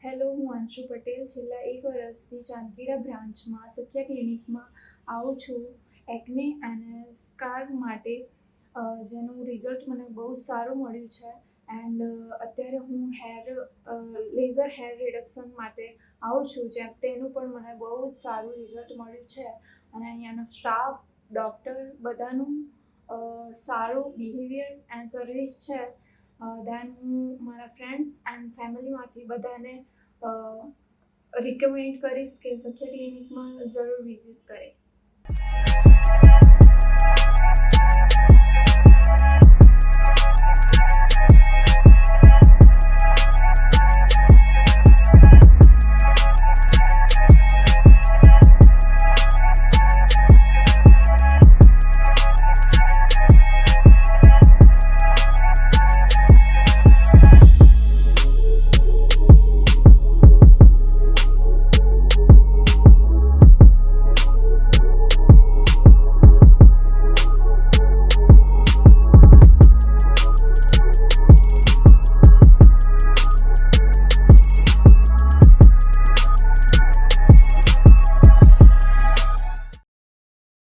Hello, હું અંશુ પટેલ છેલ્લા 1 વર્ષથી ચાંદખેડા બ્રાન્ચમાં સખ્યા ક્લિનિકમાં આવું છું એકને અને સ્કાર માટે, જેનું રિઝલ્ટ મને બહુ સારું મળ્યું છે. એન્ડ અત્યારે હું લેઝર હેર રિડક્શન માટે આવું છું, તેનું પણ મને બહુ જ સારું રિઝલ્ટ મળ્યું છે. અને અહીંયાનો સ્ટાફ, ડૉક્ટર બધાનું સારું બિહેવિયર એન્ડ સર્વિસ છે. દેન હું મારા ફ્રેન્ડ્સ એન્ડ ફેમિલીમાંથી બધાને રિકમેન્ડ કરીશ કે સખ્યા ક્લિનિકમાં જરૂર વિઝિટ કરે.